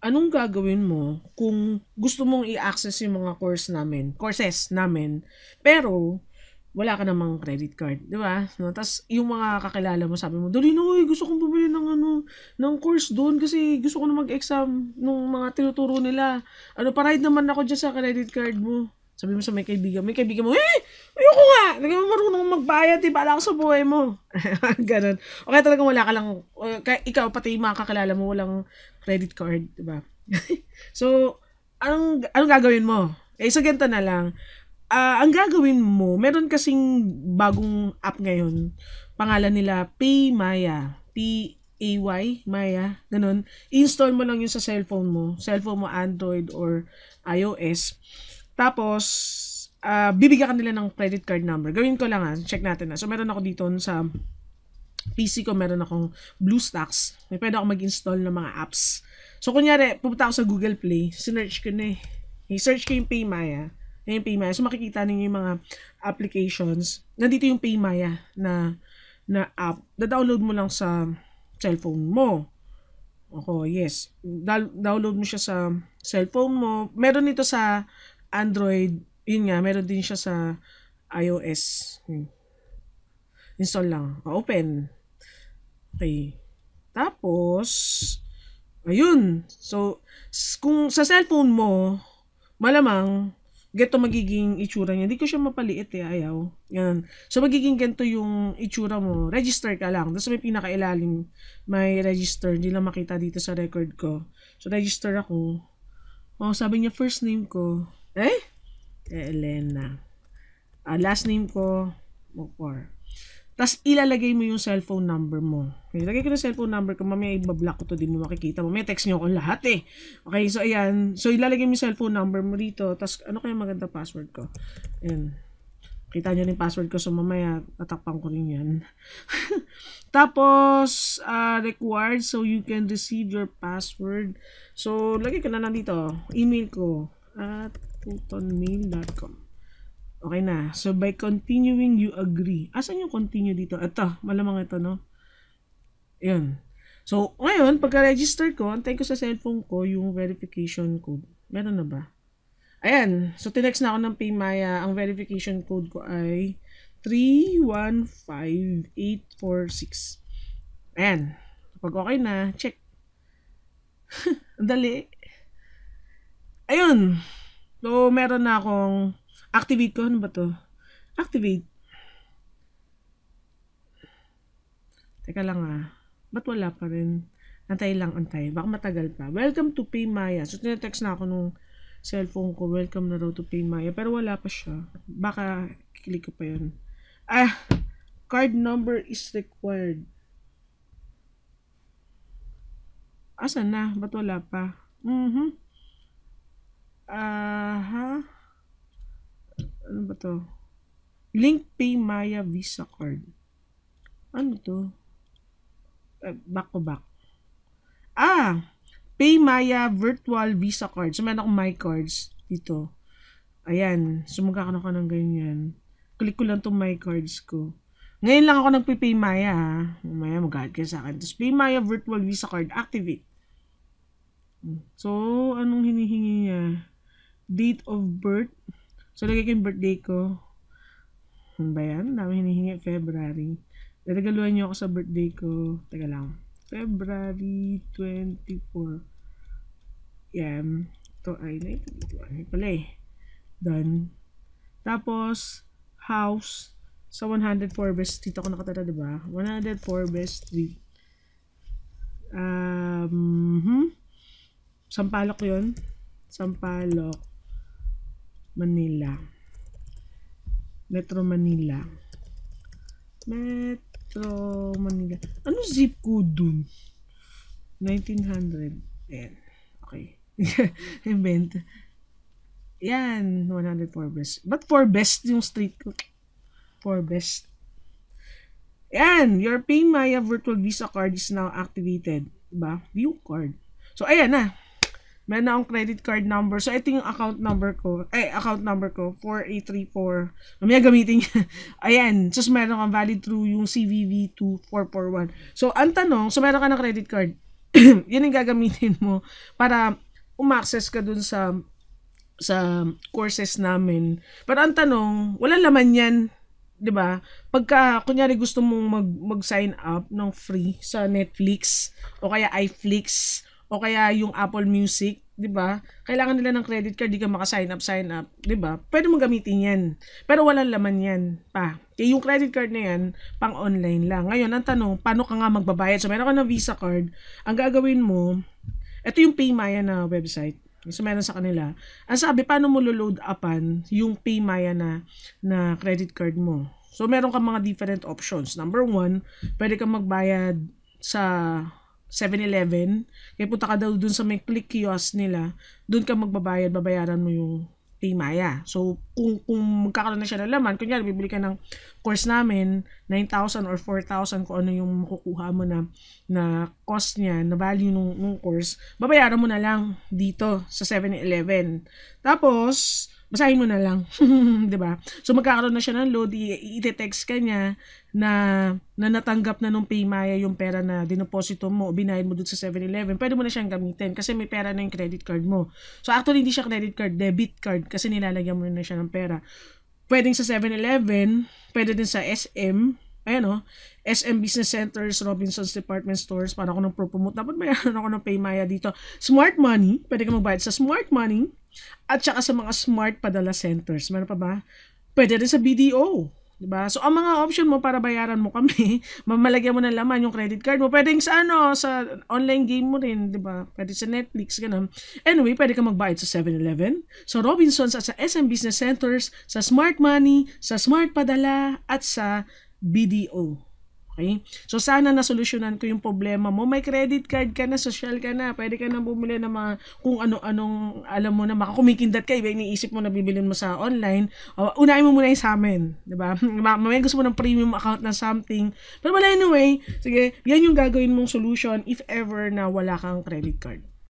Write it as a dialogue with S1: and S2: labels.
S1: anong gagawin mo kung gusto mong i-access yung mga courses namin, pero wala ka namang credit card, 'di ba? No, tas yung mga kakilala mo sabi mo, "Dali na, uy, gusto kong bumili ng ano, ng course doon kasi gusto ko na mag-exam nung mga tinuturo nila. Ano, pa-ride naman ako diyan sa credit card mo." Sabi mo sa may kaibigan mo, "Eh, ayoko nga, hindi ka marunong magbayad, eh, bahala ka sa buhay mo." Gano'n. O kaya talagang wala ka lang, ikaw pati yung mga kakilala mo walang credit card, 'di ba? So, anong gagawin mo? Eh, so ganito na lang. Ang gagawin mo, meron kasing bagong app ngayon. Pangalan nila PayMaya. P-A-Y, Maya, ganun. I-install mo lang yun sa cellphone mo, Android or iOS. Tapos, bibigyan ka nila ng credit card number. Gawin ko lang check natin na. So, meron ako dito sa PC ko, meron akong BlueStacks. May pwede ako mag-install ng mga apps. So, kunyari, pupunta ako sa Google Play, sinearch ko na eh. I-search ko yung PayMaya. Yung PayMaya. So, makikita ninyo yung mga applications. Nandito yung PayMaya na app. Da-download mo lang sa cellphone mo. Ako, yes. Download mo siya sa cellphone mo. Meron ito sa Android. Yun nga, meron din siya sa iOS. Install lang. Open. Okay. Tapos, ayun. So, kung sa cellphone mo, malamang, ganito magiging itsura niya. Hindi ko siya mapaliit eh, ayaw. Yan. So, magiging ganito yung itsura mo. Register ka lang. Tapos may pinakailalim, may register. Hindi lang makita dito sa record ko. So, register ako. Oh, sabi niya, first name ko. Elena. Last name ko, Mokor. Tapos, ilalagay mo yung cellphone number mo. Okay, lagay ko na cellphone number ko. Mamaya ibablock ko to, di mo makikita. Mamaya text nyo ako lahat eh. Okay, so ayan. So, ilalagay mo yung cellphone number mo dito. Tapos, ano kaya maganda password ko? Ayan. Kita nyo rin password ko. So, mamaya tatakpan ko rin yan. Tapos, required so you can receive your password. So, lagay ko na lang dito. Email ko at putonmail.com. Okay na. So, by continuing, you agree. Asan yung continue dito? Ito. Malamang ito, no? Yun. So, ngayon, pagka-register ko, antayin ko sa cellphone ko yung verification code. Meron na ba? Ayan. So, tinext na ako ng PayMaya. Ang verification code ko ay 315846. Ayan. Pag okay na, check. Ang dali. Ayun. So, meron na akong activate ko. Ano ba to? Activate. Teka lang Ba't wala pa rin? Antay lang, antay. Baka matagal pa. Welcome to PayMaya. So, tinetext na ako nung cellphone ko. Welcome na raw to PayMaya. Pero wala pa siya. Baka kiklik ko pa yun. Card number is required. Asan na? Ba't wala pa? Ano ba to? Link PayMaya Visa Card. Ano to? Back to back. PayMaya Virtual Visa Card. So, meron akong My Cards dito. Ayan. So, magkakaroon ka ng ganyan. Click ko lang itong My Cards ko. Ngayon lang ako nagpipay-Maya Mamaya mag-guide kayo sa akin. Tapos, PayMaya Virtual Visa Card. Activate. So, anong hinihingi niya? Date of birth. So, lagay ko yung birthday ko. Ano ba yan? Dami hinihingi. February. Regaluhan niyo ako sa birthday ko. Teka lang. February 24. Yan. Ito ay 1981. Pala eh. Done. Tapos, house sa 104 Best Street ako nakatara, diba? 104 Best Street. Sampaloc yun. Sampaloc. Manila. Metro Manila. Ano zip code dun? 1900. Ayan. Okay. Invent. Yan. 104 Best. Ba't 4 Best yung street ko? 4 Best. Yan. Your PayMaya Virtual Visa Card is now activated. Diba? View card. So, ayan na. Meron na akong credit card number. So, ito yung account number ko. 4834. Mamaya gamitin niya. Ayan. So, meron kang valid through yung CVV 2441. So, ang tanong, so meron ka ng credit card. Yan ang gagamitin mo para umaccess ka dun sa courses namin. Pero ang tanong, walang laman yan, 'di ba? Pagka kunyari gusto mong mag-sign up ng free sa Netflix o kaya iFlix o kaya yung Apple Music, 'di ba? Kailangan nila ng credit card, di ka sign up, 'di ba? Pwede mong gamitin 'yan. Pero walang laman 'yan pa. Kaya yung credit card na 'yan, pang online lang. Ngayon, ang tanong, paano ka nga magbabayad? So, meron ka ng Visa card, ang gagawin mo, ito yung PayMaya na website. So, meron sa kanila. Ang sabi, paano mo load upan yung PayMaya na credit card mo? So, meron ka mga different options. Number one, pwede kang magbayad sa 7-Eleven. Kaya punta ka daw dun sa may click kiosk nila. Dun ka magbabayad, babayaran mo yung PayMaya. So, kung magkakaroon na siya ng laman, kunyari, bibili ka ng course namin, 9,000 or 4,000 kung ano yung makukuha mo na cost niya, na value nung course, babayaran mo na lang dito sa 7-Eleven. Tapos, basahin mo na lang. 'Di ba? So, magkakaroon na siya ng load, i-text ka niya na natanggap na nung PayMaya yung pera na dinoposito mo o binayad mo dun sa 7-Eleven. Pwede mo na siyang gamitin kasi may pera na yung credit card mo. So, actually, hindi siya credit card, debit card kasi nilalagyan mo na siya ng pera. Pwedeng sa 7-Eleven, pwede din sa SM, ayan o, SM Business Centers, Robinsons Department Stores, para ako nang promote. Dapat bayaran ako ng PayMaya dito. Smart Money, pwede ka magbayad sa Smart Money, at saka sa mga smart padala centers. Meron pa ba? Pwede rin sa BDO. Diba? So, ang mga option mo para bayaran mo kami, mamalagyan mo ng laman yung credit card mo. Pwedeng sa sa online game mo rin, diba? Pwede sa Netflix, ganun. Anyway, pwede ka magbayad sa 7-Eleven, sa Robinsons at sa SM Business Centers, sa Smart Money, sa Smart Padala, at sa BDO. Okay? So, sana nasolusyonan ko yung problema mo. May credit card ka na, social ka na, pwede ka na bumili ng mga kung ano-anong alam mo na makakumikindat ka, iba iniisip mo na bibilin mo sa online. Unahin mo muna yung sa amin. Diba? May gusto mo ng premium account na something. Pero wala, anyway, sige, yan yung gagawin mong solution if ever na wala kang credit card.